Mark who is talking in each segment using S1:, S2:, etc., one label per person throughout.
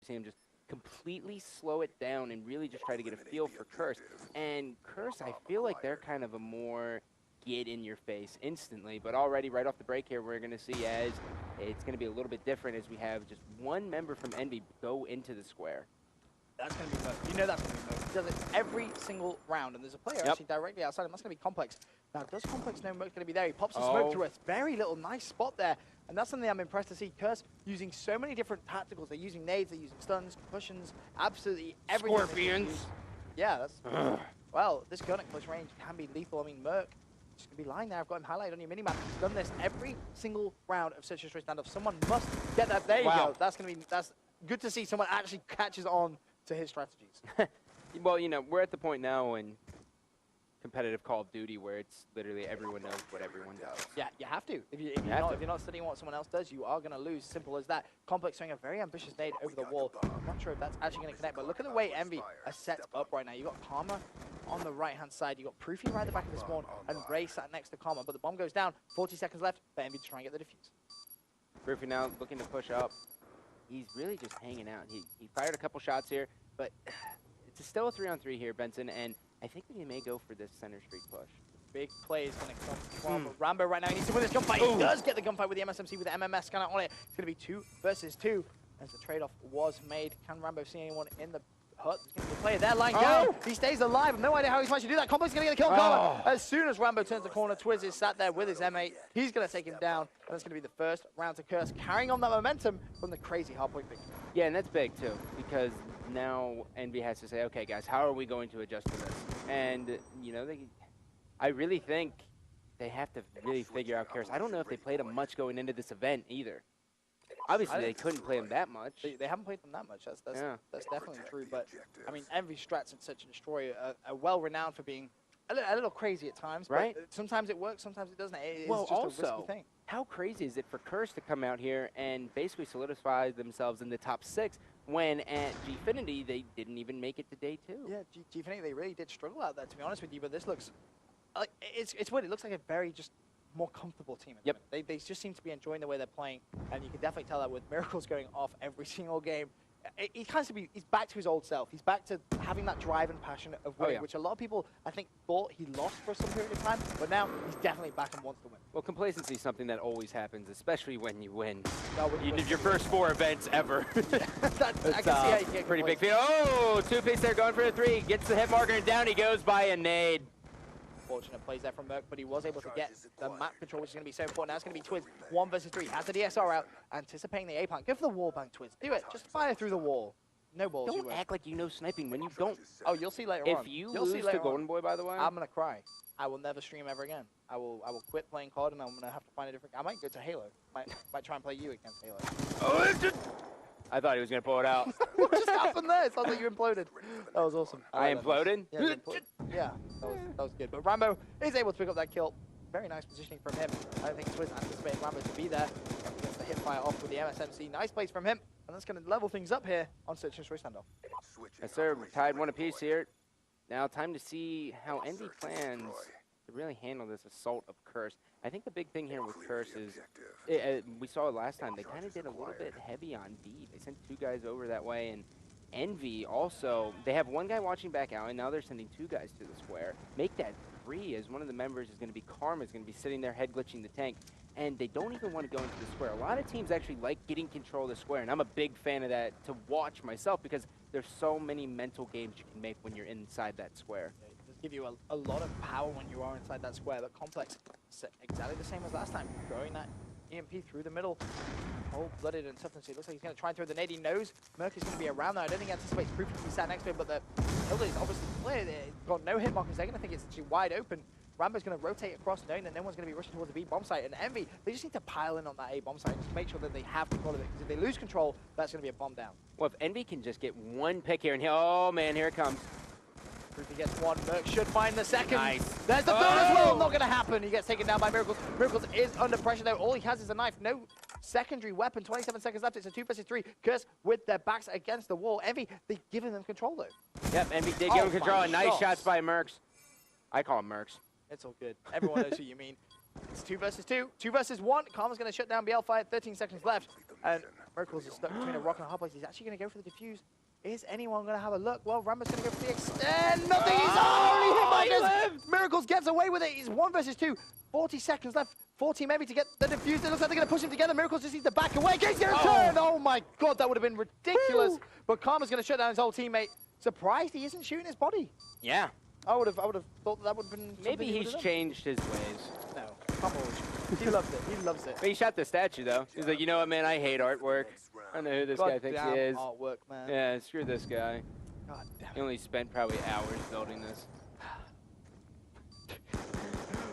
S1: see him just completely slow it down and really just try to get a feel for Curse. And Curse, I feel like they're kind of a more get in your face instantly, but already right off the break here, we're going to see as it's going to be a little bit different as we have just one member from Envy go into the square.
S2: That's going to be Merc. You know that's going to be Merc. He does it every single round, and there's a player actually directly outside him. That's going to be Complex. Now, does Complex know Merc's going to be there? He pops the smoke through a very little nice spot there, and that's something I'm impressed to see. Curse using so many different tacticals. They're using nades, they're using stuns, concussions, absolutely everything.
S1: Scorpions.
S2: Yeah, that's... Well, this gun at close range can be lethal. I mean, Merc just going to be lying there. I've got him highlighted on your minimap. He's done this every single round of Search and Destroy standoff. Someone must get that. There you go. That's going to be... That's good to see someone actually catches on to his strategies.
S1: Well, you know, we're at the point now in competitive Call of Duty where it's literally everyone knows what everyone does.
S2: Yeah, you have to. If you're not studying what someone else does, you are going to lose. Simple as that. Complex throwing a very ambitious nade over the wall. I'm not sure if that's actually going to connect, but look at the way Envy are set up right now. You got Karma on the right-hand side. You got Proofy right at the back of the spawn, and Ray sat next to Karma. But the bomb goes down. 40 seconds left for Envy to try and get the defuse.
S1: Proofy now looking to push up. He's really just hanging out. He fired a couple shots here, but it's still a 3-on-3 here, Benson, and I think that he may go for this center street push.
S2: Big play is going to come from Rambo right now. He needs to win this gunfight. He does get the gunfight with the MSMC with the MMS kind of on it. It's going to be 2 versus 2 as the trade-off was made. Can Rambo see anyone in the hut? There's going to be a player there lying down. He stays alive. I have no idea how he's managed to do that. Complex is going to get the kill. As soon as Rambo turns the corner, Twiz is sat there with his M8. He's going to take him down. And that's going to be the first round to Curse, carrying on that momentum from the crazy hardpoint victory.
S1: Yeah, and that's big too, because now Envy has to say, okay, guys, how are we going to adjust to this? And, you know, I really think they have to really figure out Curse. I don't know if they played him much going into this event either. Obviously, they couldn't play him that much.
S2: They haven't played them that much. That's definitely true. But, I mean, Envy strats and Search and Destroy are well-renowned for being a little crazy at times.
S1: Right.
S2: But sometimes it works, sometimes it doesn't. It's
S1: well,
S2: just
S1: also,
S2: a risky thing.
S1: How crazy is it for Curse to come out here and basically solidify themselves in the top 6 when at Gfinity they didn't even make it to day 2?
S2: Yeah, Gfinity, they really did struggle out there, to be honest with you. But this looks like it's weird. It looks like a very just more comfortable team. They just seem to be enjoying the way they're playing, and you can definitely tell that with Miracles going off every single game. He's back to his old self. He's back to having that drive and passion of winning, which a lot of people, I think, thought he lost for some period of time, but now he's definitely back and wants to win.
S1: Well, complacency is something that always happens, especially when you win.
S2: No,
S1: you did your first 4 events ever.
S2: I can see how you get
S1: pretty big feat. Oh, 2-piece there going for a 3. Gets the hit marker and down he goes by a nade.
S2: Fortunate plays there from Merc, but he was able to get the map control, which is going to be so important. Now it's going to be Twiz, 1 versus 3. Has the DSR out, anticipating the A plant. Go for the wall bang, Twiz. Do it. Just fire through the wall. No balls.
S1: Don't act like you know sniping when you don't.
S2: Oh, you'll see later on.
S1: If you lose to Golden Boy, by the way,
S2: I'm going to cry. I will never stream ever again. I will quit playing COD, and I'm going to have to find a different... I might go to Halo. Might try and play you against Halo.
S1: Oh, I thought he was going to pull it out.
S2: What just happened there? It sounds like you imploded. That was awesome.
S1: I imploded?
S2: Yeah, that was good. But Rambo is able to pick up that kill. Very nice positioning from him. I don't think Twiz anticipated Rambo to be there. He gets the hit fire off with the MSMC. Nice plays from him. And that's going to level things up here on Search and Destroy standoff.
S1: Yes, sir. We're tied 1 apiece here. Now time to see how Envy plans to really handle this assault of Curse. I think the big thing here with Curse is, we saw it last time, they kind of did a little bit heavy on B. They sent 2 guys over that way, and Envy also, they have 1 guy watching back out, and now they're sending 2 guys to the square. Make that 3, as one of the members is going to be Karma, is going to be sitting there head glitching the tank, and they don't even want to go into the square. A lot of teams actually like getting control of the square, and I'm a big fan of that to watch myself, because there's so many mental games you can make when you're inside that square.
S2: Give you a lot of power when you are inside that square, but Complex, exactly the same as last time, throwing that EMP through the middle, cold-blooded and stuff. So it looks like he's going to try and throw the nade. He knows Merc is going to be around there. I don't think he anticipates Proof to be sat next to him, but the builder is obviously clear. They've got no hit markers. They're going to think it's actually wide open. Rambo's going to rotate across, knowing that no one's going to be rushing towards the B bomb site. And Envy, they just need to pile in on that A bomb site and just make sure that they have control of it. Because if they lose control, that's going to be a bomb down.
S1: Well, if Envy can just get 1 pick here, and oh man, here it comes.
S2: He gets 1. Merc should find the 2nd.
S1: Nice.
S2: There's the third as well. Not going to happen. He gets taken down by Miracles. Miracles is under pressure, though. All he has is a knife. No secondary weapon. 27 seconds left. It's a 2 versus 3. Curse with their backs against the wall. Envy, they've given them control, though.
S1: Yep, Envy did give him control. And nice shots by Mercs. I call him Mercs.
S2: It's all good. Everyone knows who you mean. It's 2 versus 2. 2 versus 1. Karma's going to shut down BL5. 13 seconds left. And Miracles is stuck between a rock and a hard place. He's actually going to go for the defuse. Is anyone going to have a look? Well, Rambo's going to go for the extend. Nothing. He's only hit Marcus. Miracles gets away with it. He's 1 versus 2. 40 seconds left. 40 maybe to get the defuse. It looks like they're going to push him together. Miracles just needs to back away. Gate's going to turn. Oh my God, that would have been ridiculous. Woo. But Karma's going to shut down his whole teammate. Surprised he isn't shooting his body.
S1: Yeah.
S2: I would have thought that would have been.
S1: Maybe he's changed his ways.
S2: No, come on. He loves it. He loves it.
S1: But he shot the statue though. He's like, you know what, man? I hate artwork. I don't know who this guy thinks he is.
S2: Artwork, man.
S1: Yeah, screw this guy.
S2: God damn it.
S1: He only spent probably hours building this.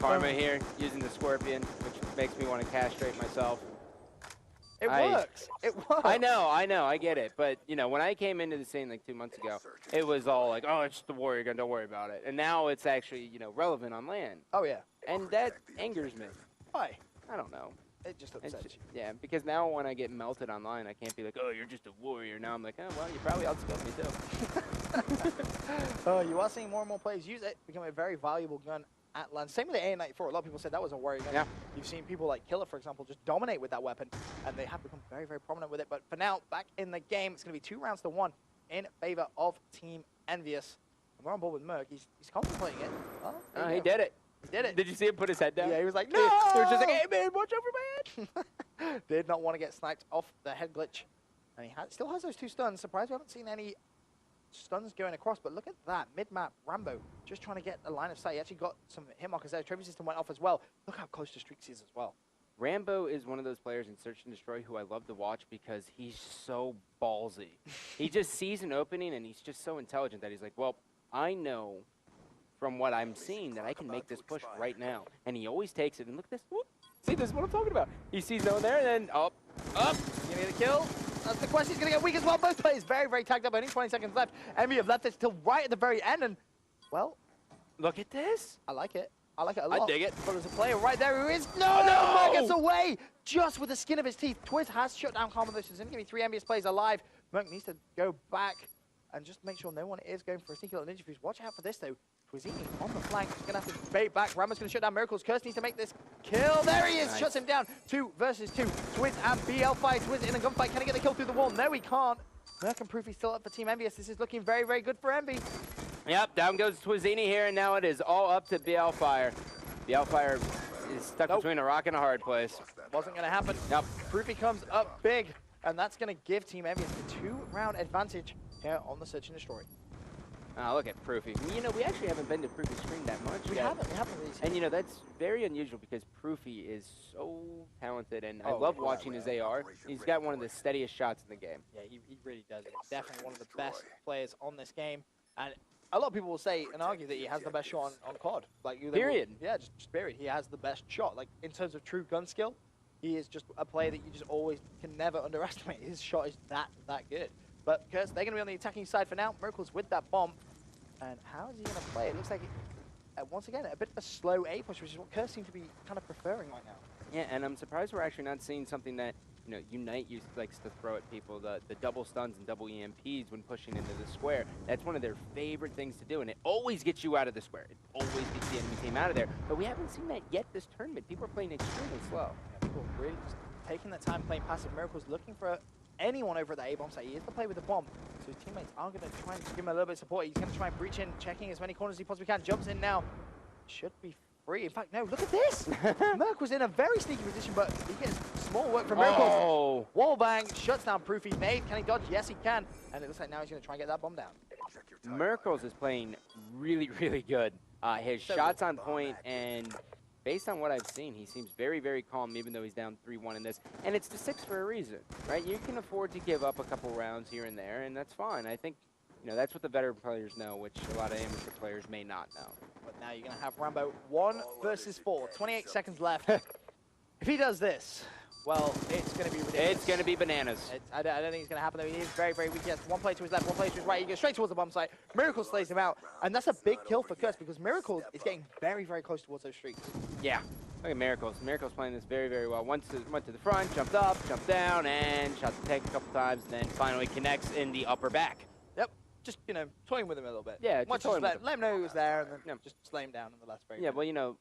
S1: Karma here using the scorpion, which makes me want to castrate myself.
S2: It works. It works.
S1: I know, I get it. But, you know, when I came into the scene like 2 months ago, it was all like, oh, it's just the warrior gun, don't worry about it. And now it's actually, you know, relevant on land.
S2: Oh, yeah.
S1: And that angers me.
S2: Why?
S1: I don't know.
S2: It just upsets you.
S1: Yeah, because now when I get melted online, I can't be like, oh, you're just a warrior. Now I'm like, oh, well, you probably outskilled me too.
S2: Oh, you are seeing more and more players use it, become a very valuable gun at land. Same with the A94. A lot of people said that was a warrior gun.
S1: Yeah.
S2: You've seen people like Killer, for example, just dominate with that weapon, and they have become very, very prominent with it. But for now, back in the game, it's going to be 2 rounds to 1 in favor of Team Envious. And we're on board with Merc. He's contemplating it.
S1: Oh, he did it.
S2: He did it.
S1: Did you see him put his head down?
S2: Yeah, he was like, no!
S1: He was just like, hey, man, watch over my head.
S2: Did not want to get sniped off the head glitch. And he still has those 2 stuns. Surprised we haven't seen any stuns going across, but look at that. Mid-map, Rambo just trying to get a line of sight. He actually got some hit markers there. Trophy system went off as well. Look how close to streaks he is as well.
S1: Rambo is one of those players in Search and Destroy who I love to watch because he's so ballsy. He just sees an opening and he's just so intelligent that he's like, well, I know from what I'm seeing that I can make this push right now. And he always takes it. And look at this. Whoop. See, this is what I'm talking about. He sees no one there and then up.
S2: Give me the kill. That's the question. He's going to get weak as well. Both players very, very tagged up. Only 20 seconds left. Envy have left this till right at the very end. And, well,
S1: look at this.
S2: I like it. I like it a lot.
S1: I dig it.
S2: But there's a player right there who is... No! Merc gets away! Just with the skin of his teeth. Twiz has shut down Karma. There's going to be 3 Envious players alive. Merc needs to go back and just make sure no one is going for a sneaky little ninja fuse. Watch out for this, though. Twizini on the flank. He's going to have to bait back. Rambo's going to shut down Miracles. Curse needs to make this kill. There he is. Nice. Shuts him down. 2 versus 2. Twiz and BL fight. Twiz in a gunfight. Can he get the kill through the wall? No, he can't. Merc and Proofy still up for Team Envious. This is looking very, very good for Envy.
S1: Yep, down goes Twizini here, and now it is all up to BL Fire. BL Fire is stuck between a rock and a hard place.
S2: Wasn't going to happen.
S1: Nope.
S2: Proofy comes up big, and that's going to give Team Envious the 2-round advantage here on the Search and Destroy.
S1: Look at Proofy. You know, we actually haven't been to Proofy's screen that much
S2: We haven't really seen.
S1: And, you know, that's very unusual because Proofy is so talented, and I love watching his AR. He's got one of the steadiest shots in the game.
S2: Yeah, he really does. He's definitely one of the best players on this game. And a lot of people will say and argue that he has the best shot on COD. Like,
S1: period.
S2: Yeah, just period. He has the best shot. Like, in terms of true gun skill, he is just a player that you just always can never underestimate. His shot is that good. But Curse, they're going to be on the attacking side for now. Miracles with that bomb. And how is he going to play? It looks like, once again, a bit of a slow A push, which is what Curse seems to be kind of preferring right now.
S1: Yeah, and I'm surprised we're actually not seeing something that, you know, Unite likes to throw at people, the double stuns and double EMPs when pushing into the square. That's one of their favorite things to do, and it always gets you out of the square. It always gets the enemy team out of there. But we haven't seen that yet this tournament. People are playing extremely slow.
S2: Yeah, people really just taking their time playing passive. Miracles looking for anyone over at the A-bomb site. He is the play with the bomb, so his teammates are going to try and give him a little bit of support. He's going to try and breach in, checking as many corners as he possibly can. Jumps in now. Should be free. In fact, no, look at this! Merc was in a very sneaky position, but he gets small work from Miracles.
S1: Oh.
S2: Wallbang, shuts down Proofy. Nade, can he dodge? Yes, he can. And it looks like now he's going to try and get that bomb down.
S1: Miracles is playing really, really good. His shot's on point, and based on what I've seen, he seems very, very calm, even though he's down 3-1 in this. And it's the 6 for a reason, right? You can afford to give up a couple rounds here and there, and that's fine. I think, you know, that's what the veteran players know, which a lot of amateur players may not know.
S2: But now you're going to have Rambo 1 versus 4. 28 seconds left. If he does this, well, it's going to be ridiculous.
S1: It's going to be bananas.
S2: I don't think it's going to happen, though. He is very, very weak. He has 1 player to his left, 1 player to his right. He goes straight towards the bomb site. Miracle slays him out. And that's a big kill for Curse because Miracle is getting very, very close towards those streaks.
S1: Yeah. Look at Miracles. Miracles playing this very, very well. Went to the front, jumped up, jumped down, and shot the tank a couple times, and then finally connects in the upper back.
S2: Yep. Just, you know, toying with him a little bit.
S1: Yeah,
S2: just let him know he was there, and then just slay him down in the last very
S1: well, you know,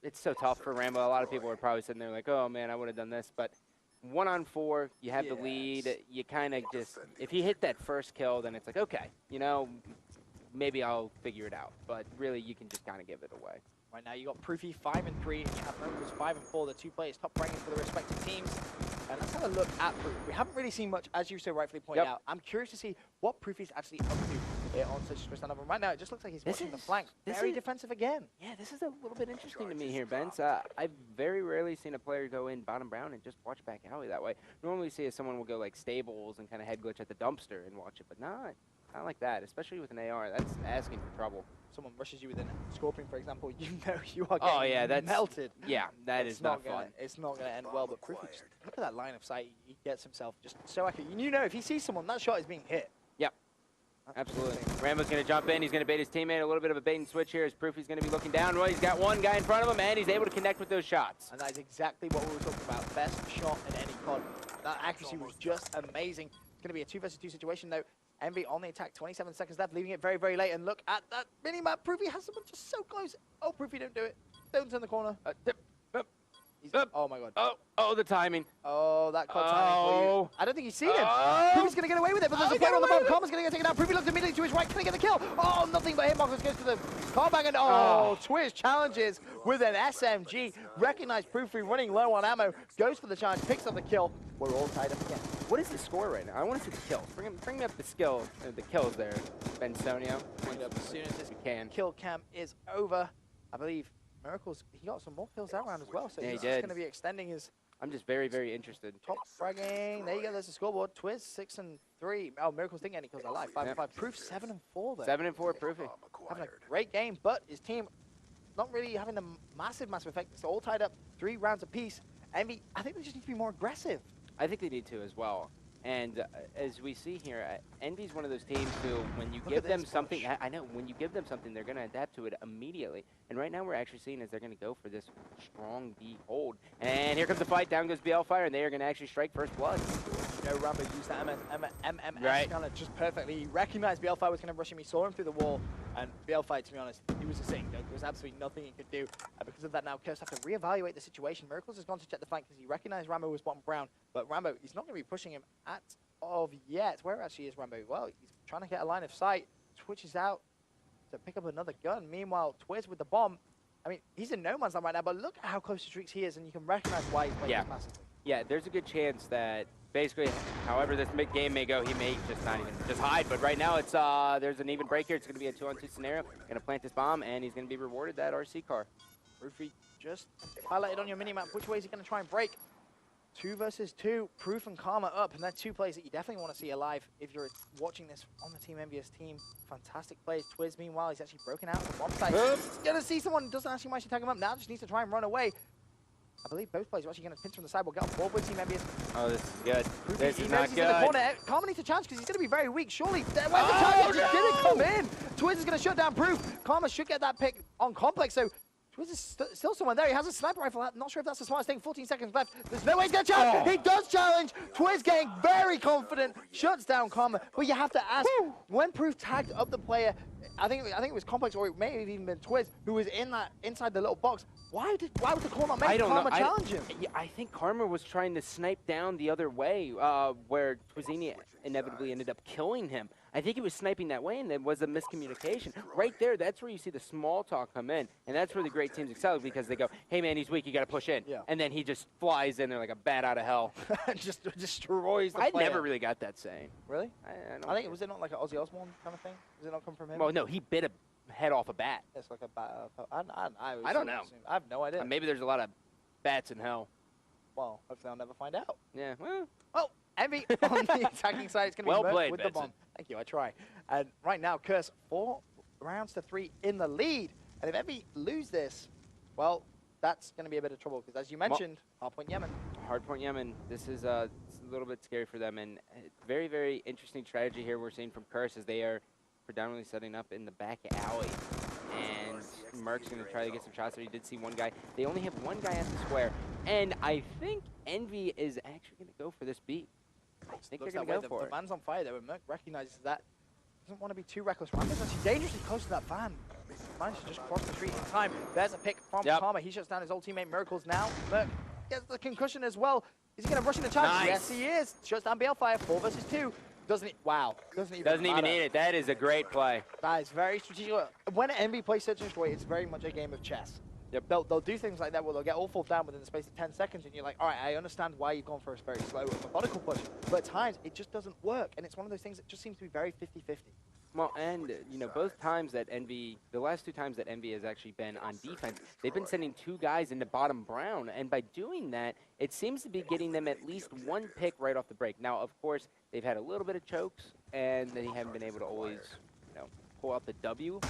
S1: it's so tough for Rambo. A lot of people are probably sitting there like, oh, man, I would have done this. But 1-on-4, you have the lead. You kind of just, if you hit that first kill, then it's like, okay, you know, maybe I'll figure it out. But really, you can just kind of give it away.
S2: Right now, you got Proofy 5-3, and you have Merkles 5-4, the 2 players top ranking for the respective teams. And let's have a look at Proof. We haven't really seen much, as you so rightfully pointed out. I'm curious to see what Proofy's actually up to here on such a twist. Right now, it just looks like he's watching the flank. Very defensive again.
S1: Yeah, this is a little bit interesting to me here, Benz. I've very rarely seen a player go in bottom brown and just watch back alley that way. Normally, see someone will go like stables and kind of head glitch at the dumpster and watch it, but not like that, especially with an AR. That's asking for trouble.
S2: Someone rushes you with a Scorpion, for example, you know you are getting melted.
S1: Yeah, that is not fun.
S2: It's not going to end well, but Proofy, just look at that line of sight. He gets himself just so accurate. You know, if he sees someone, that shot is being hit.
S1: Yep, absolutely. Rambo's going to jump in. He's going to bait his teammate. A little bit of a bait and switch here as Proofy's going to be looking down. Well, he's got one guy in front of him, and he's able to connect with those shots.
S2: And that is exactly what we were talking about. Best shot in any COD. That accuracy was just amazing. It's going to be a 2 versus 2 situation, though. Envy on the attack, 27 seconds left, leaving it very, very late. And look at that mini-map. Proofy has someone just so close. Oh, Proofy, don't do it. Don't turn the corner. Oh, my God.
S1: Oh, the timing.
S2: Oh, that caught timing for you. I don't think he's seen him. Proofy's going to get away with it, but there's a player on the bomb. Karma's going to get taken down. Proofy looks immediately to his right. Can he get the kill? Oh, nothing but hitmarkers goes to the car bang. And Twiz challenges with an SMG. Recognized Proofy running low on ammo. Goes for the challenge, picks up the kill. We're all tied up again.
S1: What is the score right now? I want to see the kills. Bring me up the kills there, Bensonio.
S2: Bring it up as soon as this
S1: you can.
S2: Kill cam is over. I believe Miracles, he got some more kills that round as well, so he's just going to be extending his...
S1: I'm just very, very interested.
S2: Top fragging. There you go, there's the scoreboard. Twiz, 6-3. Oh, Miracles didn't get any kills alive. 5-5. Proof, 7-4 there.
S1: 7-4, Proofy.
S2: Having a great game, but his team not really having a massive effect. It's all tied up, 3 rounds apiece. Envy, I think they just need to be more aggressive.
S1: I think they need to as well. And as we see here, Envy's one of those teams who, when you give them something, I know, when you give them something, they're going to adapt to it immediately. And right now we're actually seeing is they're going to go for this strong B hold. And here comes the fight. Down goes BL Fire, and they are going to actually strike first blood.
S2: You know, Rambo used that MMS kind of just perfectly. He recognized BL Fire was going to rush him. He saw him through the wall. And BL Fire, to be honest, he was a sitting duck. There was absolutely nothing he could do. Because of that, now Curse have to reevaluate the situation. Miracles has gone to check the flank because he recognized Rambo was bottom brown. But Rambo, he's not going to be pushing him at of yet. Where actually is Rambo? Well, he's trying to get a line of sight. Switches out to pick up another gun. Meanwhile, Twiz with the bomb. I mean, he's in no man's land right now, but look at how close to streaks he is, and you can recognize why he's playing this massively.
S1: Yeah, there's a good chance that basically, however this game may go, he may just not even just hide. But right now, it's there's an even break here. It's going to be a 2-on-2 scenario. Going to plant this bomb, and he's going to be rewarded that RC car.
S2: Proofy just highlighted on your minimap. Which way is he going to try and break? 2 versus 2, Proof and Karma up, and they're 2 players that you definitely want to see alive if you're watching this on the Team Envious team. Fantastic plays. Twiz, meanwhile, he's actually broken out of the bomb site. He's going to see someone, doesn't actually manage to tag him up now, just needs to try and run away. I believe both players are actually going to pinch from the side. We'll get on board with Team Envious.
S1: Oh, this is good.
S2: Proofy,
S1: this is not
S2: he's
S1: good.
S2: In the corner. Karma needs a challenge because he's going to be very weak. Surely, where's the challenge? It just didn't come in. Twiz is going to shut down Proof. Karma should get that pick on Complex, so Twiz is still someone there. He has a sniper rifle. I'm not sure if that's the smartest thing. 14 seconds left. There's no way he's going to challenge. He does challenge. Twiz getting very confident. Shuts down Karma. But you have to ask, when Proof tagged up the player, I think it was Complex, or it may have even been Twiz, who was inside the little box. Why would the call not make Karma challenge him?
S1: I think Karma was trying to snipe down the other way, where Twizini inevitably ended up killing him. I think he was sniping that way, and there was a miscommunication. Right there, that's where you see the small talk come in, and that's where the great teams excel, because they go, hey man, he's weak, you got to push in. Yeah. And then he just flies in there like a bat out of hell.
S2: Just destroys the
S1: player.
S2: I
S1: never really got that saying.
S2: Really? I think, was it not like an Ozzy Osbourne kind of thing? Does it not come from him?
S1: Well, no, he bit a head off a bat.
S2: It's like a bat.
S1: I don't know.
S2: I have no idea.
S1: Maybe there's a lot of bats in hell.
S2: Well, hopefully I'll never find out.
S1: Yeah, well.
S2: Oh, Envy on the attacking side. It's going to be
S1: played,
S2: with the bomb. Thank you, I try. And right now, Curse, 4 rounds to 3 in the lead. And if Envy lose this, well, that's going to be a bit of trouble. Because as you mentioned, Hardpoint Yemen.
S1: Hardpoint Yemen, this is a little bit scary for them. And very, very interesting strategy here we're seeing from Curse as they are predominantly setting up in the back alley. And Merc's going to try to get some shots there. He did see one guy. They only have one guy at the square. And I think Envy is actually going to go for this beat. I think they're going to go for it.
S2: The van's on fire though, and Merc recognizes that. Doesn't want to be too reckless. Rambo's actually dangerously close to that van. Managed to just cross the street in time. There's a pick from Karma. He shuts down his old teammate Miracles now. Merc gets the concussion as well. Is he going to rush in the charge?
S1: Nice.
S2: Yes, he is. Shuts down Balefire, 4 versus 2. Wow. Doesn't even
S1: need it. That is a great play.
S2: That is very strategic. When Envy plays Search and Destroy, it's very much a game of chess.
S1: Yep.
S2: They'll do things like that where they'll get all fall down within the space of 10 seconds, and you're like, all right, I understand why you've gone for a very slow, methodical push, but at times it just doesn't work, and it's one of those things that just seems to be very 50-50.
S1: Well, and, you know, both times that Envy, the last 2 times that Envy has actually been on defense, they've been sending 2 guys into bottom brown, and by doing that, it seems to be getting them at least 1 pick right off the break. Now, of course, they've had a little bit of chokes, and they haven't been able to always, you know, pull out the W,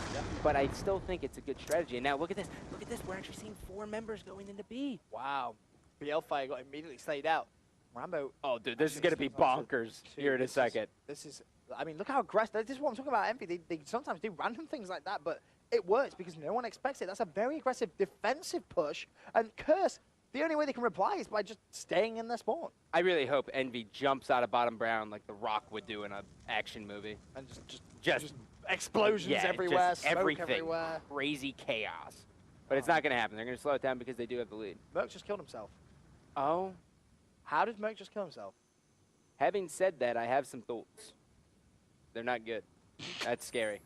S1: but I still think it's a good strategy. And now look at this. Look at this. We're actually seeing 4 members going into B.
S2: Wow. Balefire got immediately slayed out. Rambo.
S1: Oh, dude, this is going to be bonkers here in a second.
S2: This is, I mean, look how aggressive. This is what I'm talking about, Envy. They sometimes do random things like that, but it works because no one expects it. That's a very aggressive defensive push. And Curse, the only way they can reply is by just staying in their spawn.
S1: I really hope Envy jumps out of bottom brown like The Rock would do in an action movie.
S2: And just explosions everywhere,
S1: just
S2: smoke
S1: everything.
S2: everywhere.
S1: Crazy chaos. But it's not going to happen. They're going to slow it down because they do have the lead.
S2: Merc just killed himself.
S1: Oh.
S2: How did Merc just kill himself?
S1: Having said that, I have some thoughts. They're not good. That's scary.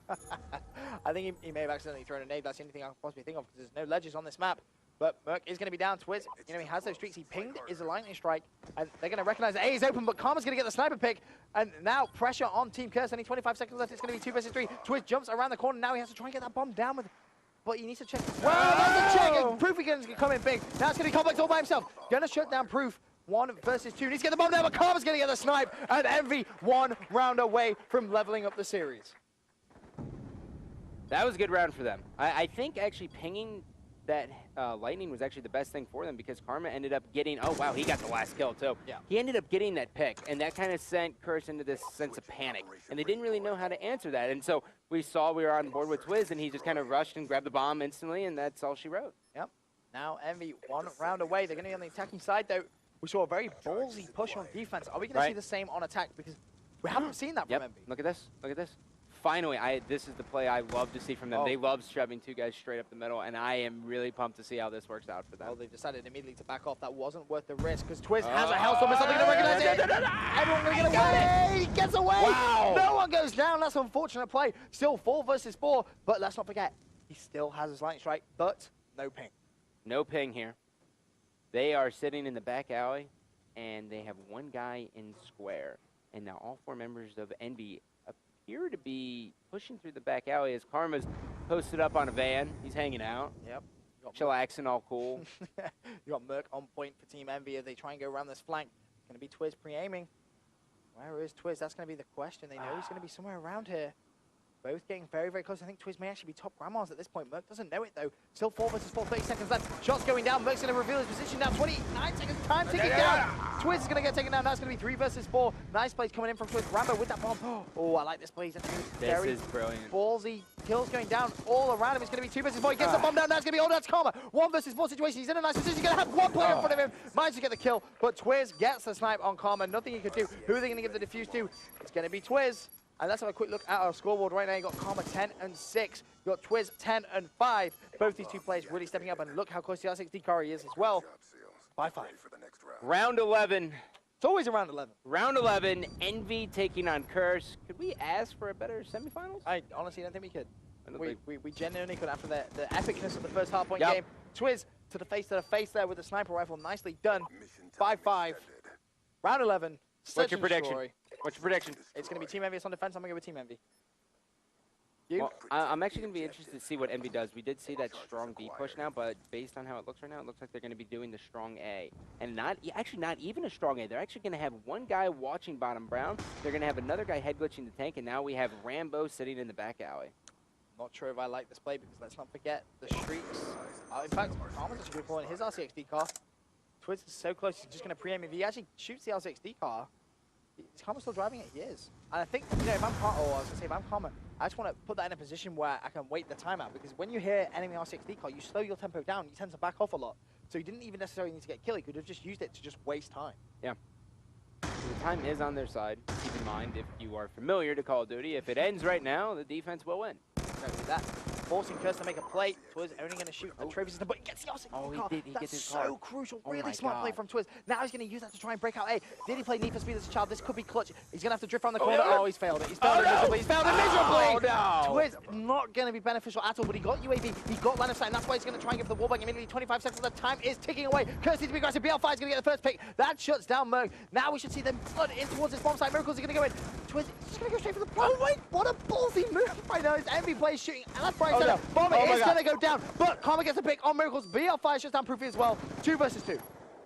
S2: I think he may have accidentally thrown a nade. That's the only thing I can possibly think of because there's no ledges on this map. But Merc is going to be down. Twiz, you know, he has those streaks. He pinged is a lightning strike. And they're going to recognize that A is open, but Karma's going to get the sniper pick. And now pressure on Team Curse. Only 25 seconds left. It's going to be 2 versus 3. Twiz jumps around the corner. Now he has to try and get that bomb down with. But he needs to check. Well, that's a check. And Proof again is going to come in big. Now it's going to be Complex all by himself. Going to shut down Proof. 1 versus 2. Needs to get the bomb down, but Karma's going to get the snipe. And Envy 1 round away from leveling up the series.
S1: That was a good round for them. I think actually pinging that lightning was actually the best thing for them because Karma ended up getting, oh wow, he got the last kill too.
S2: Yeah.
S1: He ended up getting that pick, and that kind of sent Curse into this sense of panic, and they didn't really know how to answer that. And so we were on board with Twiz, and he just kind of rushed and grabbed the bomb instantly, and that's all she wrote.
S2: Yep. Now Envy 1 round away. They're going to be on the attacking side though. We saw a very ballsy push on defense. Are we going to see the same on attack? Because we haven't seen that from Envy.
S1: Look at this. Look at this. Finally, this is the play I love to see from them. They love shoving 2 guys straight up the middle, and I am really pumped to see how this works out for them.
S2: Well, they've decided immediately to back off. That wasn't worth the risk because Twiz has a Hellstorm. It's something to recognize it. Everyone going to get away. He gets away.
S1: Wow.
S2: No one goes down. That's an unfortunate play. Still 4 versus 4, but let's not forget, he still has his lightning strike, but no ping.
S1: No ping here. They are sitting in the back alley, and they have 1 guy in square. And now all 4 members of Envy appear to be pushing through the back alley as Karma's posted up on a van. He's hanging out.
S2: Yep.
S1: Chillaxing, all cool.
S2: You got Merc on point for Team Envy as they try and go around this flank. Going to be Twiz pre-aiming. Where is Twiz? That's going to be the question. They know he's going to be somewhere around here. Both getting very, very close. I think Twiz may actually be top grandmas at this point. Merc doesn't know it, though. Still 4 versus 4, 30 seconds left. Shots going down. Merc's going to reveal his position now. 29 seconds. Time ticking down. Twiz is going to get taken down. That's going to be 3 versus 4. Nice plays coming in from Twiz. Rambo with that bomb. Oh, I like this play.
S1: This is brilliant.
S2: Ballsy. Kills going down all around him. It's going to be 2 versus 4. He gets the bomb down. Now it's going to be, that's Karma. 1 versus 4 situation. He's in a nice position. He's going to have 1 player in front of him. Manages to get the kill, but Twiz gets the snipe on Karma. Nothing he could do. Who are they going to give the defuse to? It's going to be Twiz. And let's have a quick look at our scoreboard right now. You got Karma 10 and 6. You got Twiz 10 and 5. Both these 2 players really stepping up, and look how close the R6D Kari is as well. By 5.
S1: Round 11.
S2: It's always around 11.
S1: Round 11. Envy taking on Curse. Could we ask for a better semifinals?
S2: I honestly don't think we could. We genuinely could after the epicness of the first hardpoint game. Twiz to the face there with the sniper rifle. Nicely done. 5-5. Round 11.
S1: What's your prediction? What's your prediction?
S2: It's going to be Team Envy on defense. I'm going to go with Team Envy. You?
S1: Well, I'm actually going to be interested to see what Envy does. We did see that strong B push now, but based on how it looks right now, it looks like they're going to be doing the strong A. And not even a strong A. They're actually going to have 1 guy watching bottom brown. They're going to have another guy head glitching the tank, and now we have Rambo sitting in the back alley.
S2: Not sure if I like this play because let's not forget the streaks. In fact, Karma's actually good for in his RCXD car. Twiz is so close, he's just going to pre-aim. If he actually shoots the RCXD car, is Karma still driving it? He is. And I think, you know, if I'm Karma, I just want to put that in a position where I can wait the timeout, because when you hear enemy R6D car, you slow your tempo down, you tend to back off a lot. So he didn't even necessarily need to get killed, he could have just used it to just waste time.
S1: Yeah. The time is on their side. Keep in mind, if you are familiar to Call of Duty, if it ends right now, the defense will win.
S2: Exactly that. forcing Curse to make a play. Twiz only going to shoot a trophy system, but he gets the Yossi.
S1: Oh, he did. He
S2: That's
S1: gets his
S2: so
S1: card.
S2: crucial.
S1: Oh
S2: Really
S1: my
S2: smart play
S1: God.
S2: from Twiz. Now he's going to use that to try and break out A. Did he play Need for Speed as a child? This could be clutch. He's going to have to drift around the corner.
S1: no.
S2: Oh, he's failed it. He's failed it miserably. He's failed it
S1: Oh,
S2: miserably.
S1: no.
S2: Twiz not going to be beneficial at all, but he got UAV. He got line of sight, and that's why he's going to try and give the wall back immediately. 25 seconds of the time is ticking away. Curse needs to be aggressive. BL5 is going to get the first pick. That shuts down Merc. Now we should see them flood in towards this bomb site. Miracles are going to go in. Twiz is just going to go straight for the bomb. Oh, wait. What a ballsy move right now. His envy plays shooting. And that's Brian
S1: no.
S2: Bomber
S1: Oh my
S2: is
S1: God.
S2: going to go down, but Karma gets a pick on Miracles. BL5 shuts down Proofy as well. 2 versus 2.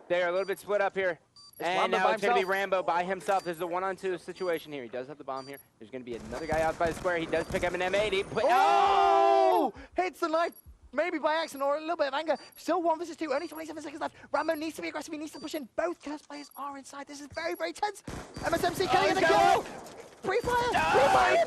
S1: They're a little bit split up here.
S2: It's
S1: And
S2: Rambo
S1: now
S2: by
S1: it's going to be
S2: himself.
S1: Rambo by himself. This is a 1-on-2 situation here. He does have the bomb here. There's going to be another guy out by the square. He does pick up an M80.
S2: Oh! Hits the knife. Maybe by accident or a little bit of anger. Still 1 versus 2. Only 27 seconds left. Rambo needs to be aggressive. He needs to push in. Both Curse players are inside. This is very, very tense. MSMC can get the kill. Pre-fire. Pre-fire.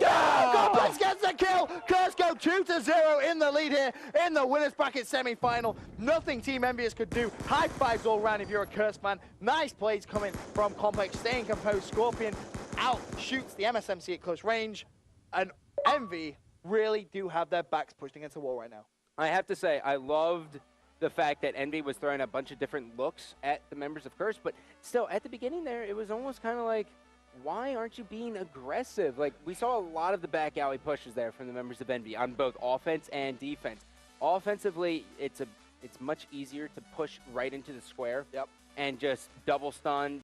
S2: Complex gets the kill. Curse go 2-0 in the lead here in the winners bracket semi-final. Nothing Team Envious could do. High fives all round if you're a Curse fan. Nice plays coming from Complex. Staying composed. Scorpion out shoots the MSMC at close range. And Envy really do have their backs pushed against the wall right now.
S1: I have to say, I loved the fact that Envy was throwing a bunch of different looks at the members of Curse, but still, at the beginning there, it was almost kind of like, why aren't you being aggressive? Like, we saw a lot of the back alley pushes there from the members of Envy on both offense and defense. Offensively, it's much easier to push right into the square and just double stun,